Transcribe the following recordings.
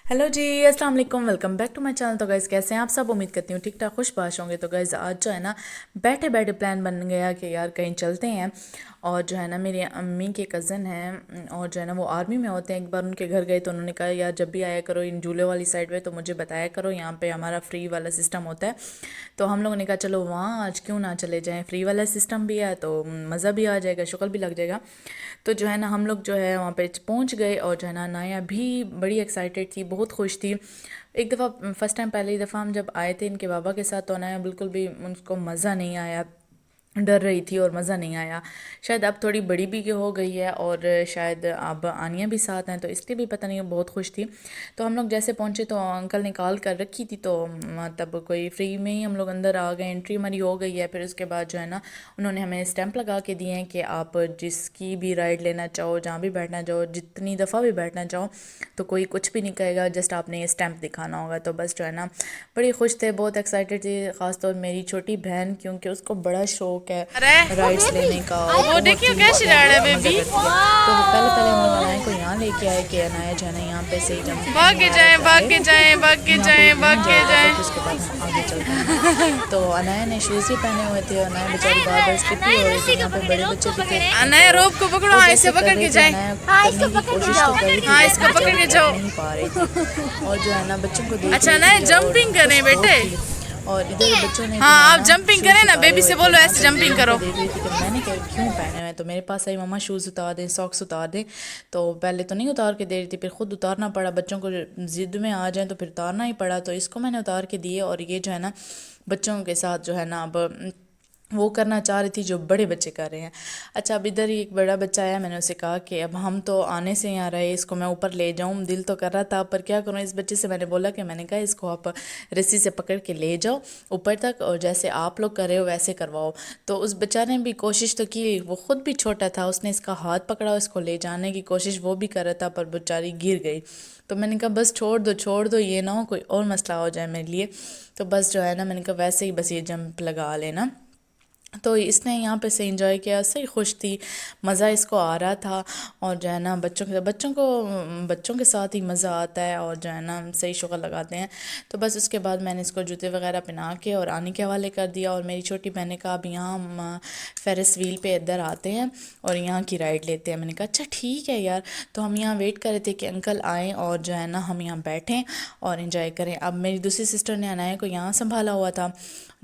Hello जी, अस्सलाम वालेकुम। Welcome back to my channel. तो गाइज़ कैसे हैं आप सब? उम्मीद करती हूँ ठीक ठाक खुशबाश होंगे। तो गाइज़ आज जो है ना बैठे बैठे प्लान बन गया कि यार कहीं चलते हैं। और जो है ना मेरी अम्मी के कज़न हैं और जो है ना वो आर्मी में होते हैं। एक बार उनके घर गए तो उन्होंने कहा यार जब भी आया करो इन झूले वाली साइड पे तो मुझे बताया करो, यहाँ पे हमारा फ्री वाला सिस्टम होता है। तो हम लोगों ने कहा चलो वहाँ आज क्यों ना चले जाएँ, फ्री वाला सिस्टम भी है तो मज़ा भी आ जाएगा, शुक्र भी लग जाएगा। तो जो है ना हम लोग जो है वहाँ पे पहुँच गए और जो है ना नाया भी बड़ी एक्साइटेड थी, बहुत खुश थी। एक दफ़ा फ़र्स्ट टाइम पहली दफ़ा हम जब आए थे इनके बाबा के साथ तो नाया बिल्कुल भी उनको मज़ा नहीं आया, डर रही थी और मज़ा नहीं आया। शायद अब थोड़ी बड़ी भी हो गई है और शायद अब आनिया भी साथ हैं तो इसलिए भी पता नहीं बहुत खुश थी। तो हम लोग जैसे पहुँचे तो अंकल ने कॉल कर रखी थी तो तब कोई फ्री में ही हम लोग अंदर आ गए, एंट्री हमारी हो गई है। फिर उसके बाद जो है ना उन्होंने हमें स्टैंप लगा के दिए हैं कि आप जिसकी भी राइड लेना चाहो, जहाँ भी बैठना चाहो, जितनी दफ़ा भी बैठना चाहो तो कोई कुछ भी नहीं कहेगा, जस्ट आपने ये स्टैंप दिखाना होगा। तो बस जो है ना बड़ी खुश थे, बहुत एक्साइटेड थी, ख़ासतौर मेरी छोटी बहन क्योंकि उसको बड़ा शौक है राइड्स लेने का और वो बहुत देखियो ही कैसी राइड है मज़ा बेबी। करती है। तो पहले पहले हम लोग अनाया को यहाँ लेके आए कि अनाया जो है ना यहाँ पे सही भाग जंपिंग के वगैरह जाए भाग करे, के जाए भाग के यहाँ जाए पे भाग नहीं के जाएगा जाए। बट उसके बाद हम आगे चलते हैं। तो अनाया ने शूज़ भी पहने हुए थे, अनाया बेचारी बार बार स्लिप भी हो रही थी, यहाँ पे बड़े बच्चे भी थे अनाया तो रोप को पकड़ो, वो हाँ जैसे इसे कर पकड़ रहे के थे जाए। अनाया करने की कोशिश तो कर रही थी हाँ बट इसको पकड़ बेचारी के कर जाओ। नहीं पा रही थी। और जो है ना बच्चों को देख अच्छा रही अनाया थी और जंपिंग करें खुश बहुत बेटे। थी। और इधर बच्चों ने जो हाँ है आप ना जंपिंग शूज़ करें ना, उतारे बेबी हुए से थे बोलो ना ऐसे तो ये जंपिंग उनको करो। देख रही थी कि मैंने क्यों पहने हुए हैं। तो मेरे पास आई मम्मा शूज़ उतार दें, सॉक्स उतार दें। तो पहले तो नहीं उतार के दे रही थी, फिर खुद उतारना पड़ा, बच्चों को ज़िद में आ जाए तो फिर उतारना ही पड़ा। तो इसको मैंने उतार के दिए और ये जो है ना बच्चों के साथ जो है ना अब वो करना चाह रही थी जो बड़े बच्चे कर रहे हैं। अच्छा अब इधर ही एक बड़ा बच्चा आया, मैंने उसे कहा कि अब हम तो आने से यहाँ रहे, इसको मैं ऊपर ले जाऊँ, दिल तो कर रहा था पर क्या करूँ। इस बच्चे से मैंने बोला कि मैंने कहा इसको आप रस्सी से पकड़ के ले जाओ ऊपर तक और जैसे आप लोग कर रहे हो वैसे करवाओ। तो उस बेचारे ने भी कोशिश तो की, वो खुद भी छोटा था, उसने इसका हाथ पकड़ा, उसको ले जाने की कोशिश वो भी कर रहा था पर बेचारी गिर गई। तो मैंने कहा बस छोड़ दो, ये ना हो कोई और मसला हो जाए मेरे लिए। तो बस जो है ना मैंने कहा वैसे ही बस ये जंप लगा लेना। तो इसने यहाँ पे से एंजॉय किया, सही खुश थी, मज़ा इसको आ रहा था। और जो है ना बच्चों के साथ ही मज़ा आता है और जो है ना सही शुक्र लगाते हैं। तो बस उसके बाद मैंने इसको जूते वगैरह पहना के और आने के हवाले कर दिया। और मेरी छोटी बहन ने कहा अब यहाँ हम फेरिस व्हील पे इधर आते हैं और यहाँ की राइड लेते हैं। मैंने कहा अच्छा ठीक है यार। तो हम यहाँ वेट कर रहे थे कि अंकल आएँ और जो है ना हम यहाँ बैठें और इन्जॉय करें। अब मेरी दूसरी सिस्टर ने अनाया को यहाँ संभाला हुआ था,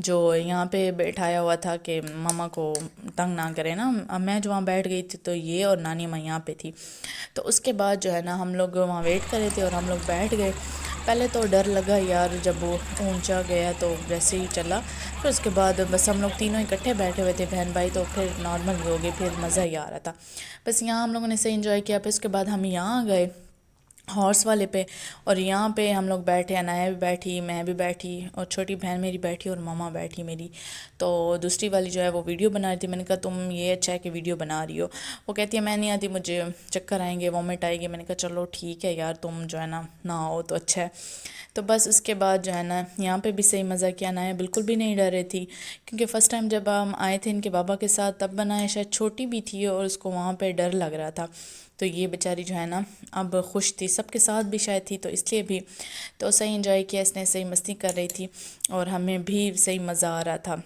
जो यहाँ पे बैठाया हुआ था कि मामा को तंग ना करे ना। अब मैं जो वहाँ बैठ गई थी तो ये और नानी माँ यहाँ पे थी। तो उसके बाद जो है ना हम लोग वहाँ वेट कर रहे थे और हम लोग बैठ गए। पहले तो डर लगा यार जब वो ऊंचा गया तो वैसे ही चला, फिर उसके बाद बस हम लोग तीनों इकट्ठे बैठे हुए थे बहन भाई तो फिर नॉर्मल हो गए, फिर मज़ा ही आ रहा था। बस यहाँ हम लोगों ने सही इन्जॉय किया। फिर उसके बाद हम यहाँ आ गए हॉर्स वाले पे और यहाँ पे हम लोग बैठे, अनाया भी बैठी, मैं भी बैठी और छोटी बहन मेरी बैठी और मामा बैठी मेरी। तो दूसरी वाली जो है वो वीडियो बना रही थी। मैंने कहा तुम ये अच्छा है कि वीडियो बना रही हो। वो कहती है मैं नहीं आती, मुझे चक्कर आएंगे, वॉमिट आएगी। मैंने कहा चलो ठीक है यार, तुम जो है ना आओ तो अच्छा है। तो बस उसके बाद जो है ना यहाँ पे भी सही मज़ा किया। अनाया बिल्कुल भी नहीं डर रही थी क्योंकि फ़र्स्ट टाइम जब हम आए थे इनके बाबा के साथ तब अनाया शायद छोटी भी थी और उसको वहाँ पे डर लग रहा था। तो ये बेचारी जो है ना अब खुश थी, सबके साथ भी शायद थी तो इसलिए भी तो सही एंजॉय किया इसने, सही मस्ती कर रही थी और हमें भी सही मज़ा आ रहा था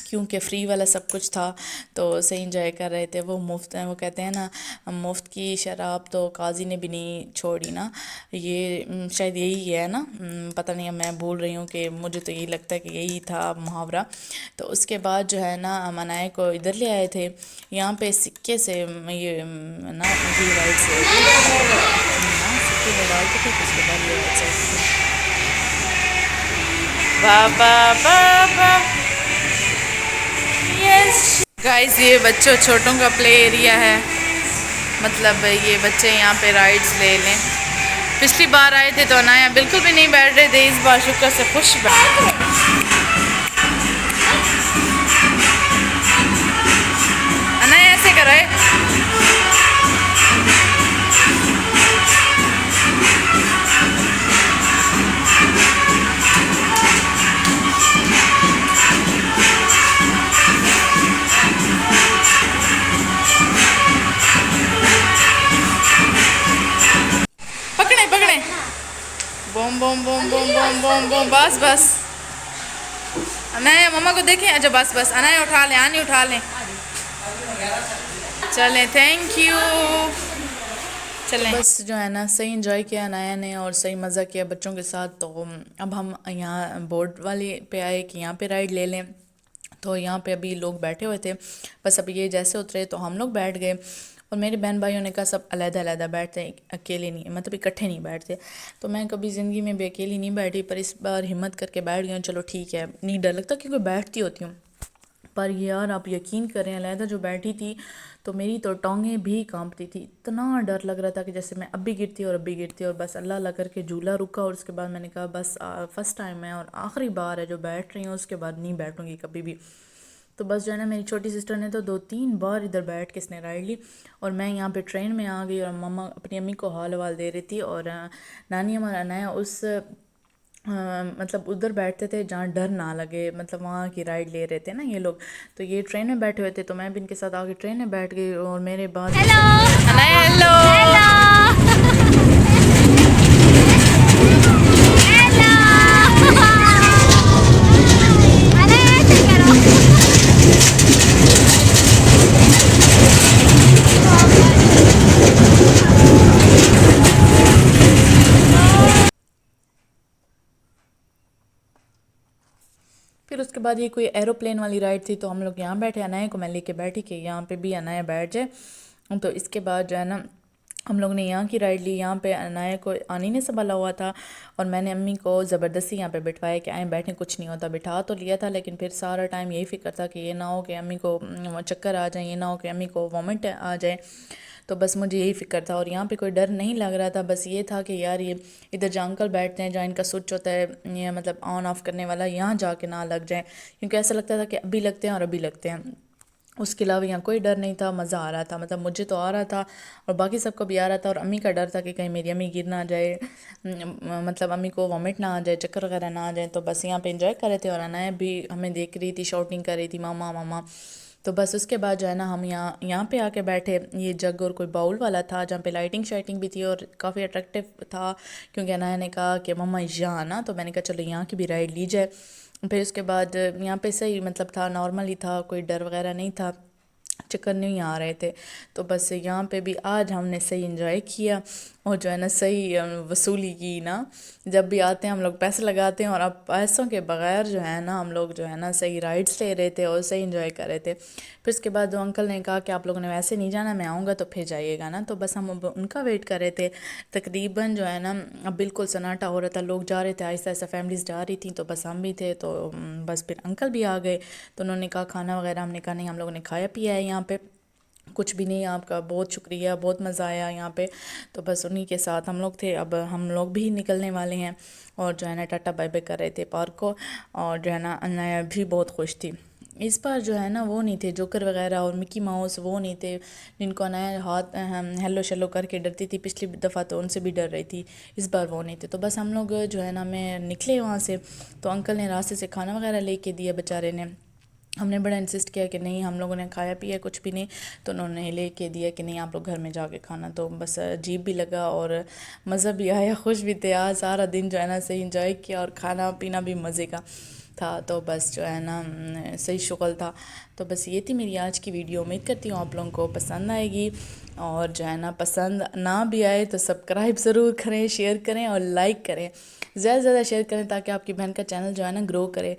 क्योंकि फ्री वाला सब कुछ था तो सही इंजॉय कर रहे थे। वो मुफ्त, वो कहते हैं ना मुफ्त की शराब तो काजी ने भी नहीं छोड़ी ना, ये शायद यही है ना, पता नहीं, मैं भूल रही हूँ कि मुझे तो यही लगता है कि यही था मुहावरा। तो उसके बाद जो है ना मनाए को इधर ले आए थे, यहाँ पे सिक्के से ये ना जी राइट से ना सिक्के में डाल के थे तो उसके बाद ये राइट से बाबा बाबा यस गाइस, ये बच्चों छोटों का प्ले एरिया है, मतलब ये बच्चे यहाँ पे राइड्स ले लें। पिछली बार आए थे तो अनाया बिल्कुल भी नहीं बैठ रहे थे, इस बार शुक्र से खुश बैठ। अनाया ऐसे कराए। पकड़े पकड़े बम बम बम बम बम बम बम, बस बस। अनाया मम्मा को देखें, अच्छा बस बस, अनाया उठा लें, आनी उठा लें। चलें, थैंक यू। तो चलें। बस जो है ना सही इंजॉय किया अनाया ने और सही मज़ा किया बच्चों के साथ। तो अब हम यहाँ बोर्ड वाले पे आए कि यहाँ पे राइड ले लें। तो यहाँ पे अभी लोग बैठे हुए थे, बस अब ये जैसे उतरे तो हम लोग बैठ गए। और मेरे बहन भाइयों ने कहा सब अलग-अलग बैठते हैं, अकेले नहीं, मतलब इकट्ठे नहीं बैठते। तो मैं कभी ज़िंदगी में भी अकेली नहीं बैठी, पर इस बार हिम्मत करके बैठ गई हूँ। चलो ठीक है, नहीं डर लगता क्योंकि बैठती होती हूँ। पर यार आप यकीन करें, अलहदा जो बैठी थी तो मेरी तो टांगें भी कांपती थी, इतना डर लग रहा था कि जैसे मैं अब भी गिरती और अब भी गिरती। और बस अल्लाह अल्लाह करके झूला रुका और उसके बाद मैंने कहा बस फ़र्स्ट टाइम है और आखिरी बार है जो बैठ रही हूँ, उसके बाद नहीं बैठूंगी कभी भी। तो बस जो है ना मेरी छोटी सिस्टर ने तो 2-3 बार इधर बैठ के इसने राइड ली और मैं यहाँ पे ट्रेन में आ गई और मम्मा अपनी अम्मी को हाल हवाल दे रही थी। और नानी हमारा नया उस मतलब उधर बैठते थे जहाँ डर ना लगे, मतलब वहाँ की राइड ले रहे थे ना ये लोग। तो ये ट्रेन में बैठे हुए थे तो मैं भी इनके साथ आगे ट्रेन में बैठ गई और मेरे बाद अनाया हेलो। फिर उसके बाद ये कोई एरोप्लेन वाली राइड थी तो हम लोग यहाँ बैठे, अनाया को मैं लेके बैठी कि यहाँ पे भी अनाया बैठ जाए। तो इसके बाद जो है ना हम लोग ने यहाँ की राइड ली। यहाँ पे अनाया को आनी ने संभाला हुआ था और मैंने अम्मी को ज़बरदस्ती यहाँ पे बिठवाया कि आए बैठे, कुछ नहीं होता। बिठा तो लिया था लेकिन फिर सारा टाइम यही फ़िक्र था कि ये ना हो कि अम्मी को चक्कर आ जाए, ये ना हो कि अम्मी को वॉमिट आ जाए। तो बस मुझे यही फ़िक्र था और यहाँ पे कोई डर नहीं लग रहा था। बस ये था कि यार ये इधर जहाँ अंकल बैठते हैं, जहाँ इनका स्विच होता है ये मतलब ऑन ऑफ करने वाला, यहाँ जाके ना लग जाए, क्योंकि ऐसा लगता था कि अभी लगते हैं और अभी लगते हैं। उसके अलावा यहाँ कोई डर नहीं था, मज़ा आ रहा था, मतलब मुझे तो आ रहा था और बाकी सबको भी आ रहा था। और अम्मी का डर था कि कहीं मेरी अम्मी गिर ना जाए, मतलब अम्मी को वॉमिट ना आ जाए, चक्कर वगैरह ना आ जाए। तो बस यहाँ पे एंजॉय कर रहे थे और अनाया भी हमें देख रही थी, शॉटिंग कर रही थी मामा मामा। तो बस उसके बाद जो है ना हम यहाँ पे आके बैठे। ये जग और कोई बाउल वाला था जहाँ पे लाइटिंग शाइटिंग भी थी और काफ़ी अट्रैक्टिव था, क्योंकि अनाया ने कहा कि मम्मा यहाँ आना, तो मैंने कहा चलो यहाँ की भी राइड ली जाए। फिर उसके बाद यहाँ पे सही मतलब था, नॉर्मल ही था, कोई डर वगैरह नहीं था, चक्कर नहीं आ रहे थे। तो बस यहाँ पे भी आज हमने सही एंजॉय किया और जो है ना सही वसूली की ना। जब भी आते हैं हम लोग पैसे लगाते हैं और अब पैसों के बगैर जो है ना हम लोग जो है ना सही राइड्स ले रहे थे और सही एंजॉय कर रहे थे। फिर उसके बाद वो अंकल ने कहा कि आप लोगों ने वैसे नहीं जाना, मैं आऊँगा तो फिर जाइएगा ना। तो बस हम अब उनका वेट कर रहे थे। तकरीबन जो है ना अब बिल्कुल सन्नाटा हो रहा था, लोग जा रहे थे, आहिस्ता आहिस्ता फैमिलीज़ जा रही थी, तो बस हम भी थे। तो बस फिर अंकल भी आ गए तो उन्होंने कहा खाना वगैरह, हमने कहा नहीं हम लोगों ने खाया पिया है यहाँ पे, कुछ भी नहीं, आपका बहुत शुक्रिया, बहुत मज़ा आया यहाँ पे। तो बस उन्हीं के साथ हम लोग थे। अब हम लोग भी निकलने वाले हैं और जो है ना टाटा बाय बाय कर रहे थे पार्क को। और जो है ना अनाया भी बहुत खुश थी। इस बार जो है ना वो नहीं थे जोकर वगैरह और मिकी माउस, वो नहीं थे जिनको अनाया हाथ हेलो शेलो करके डरती थी। पिछली दफ़ा तो उनसे भी डर रही थी, इस बार वो नहीं थे। तो बस हम लोग जो है ना मैं निकले वहाँ से, तो अंकल ने रास्ते से खाना वगैरह लेके दिया बेचारे ने। हमने बड़ा इंसिस्ट किया कि नहीं, हम लोगों ने खाया पिया कुछ भी नहीं, तो उन्होंने लेके दिया कि नहीं आप लोग घर में जाके खाना। तो बस अजीब भी लगा और मज़ा भी आया, खुश भी थे। आज सारा दिन जो है ना सही इंजॉय किया और खाना पीना भी मज़े का था। तो बस जो है ना सही शुगल था। तो बस ये थी मेरी आज की वीडियो। उम्मीद करती हूँ आप लोगों को पसंद आएगी और जो है ना पसंद ना भी आए तो सब्सक्राइब ज़रूर करें, शेयर करें और लाइक करें, ज़्यादा से ज़्यादा शेयर करें ताकि आपकी बहन का चैनल जो है ना ग्रो करे।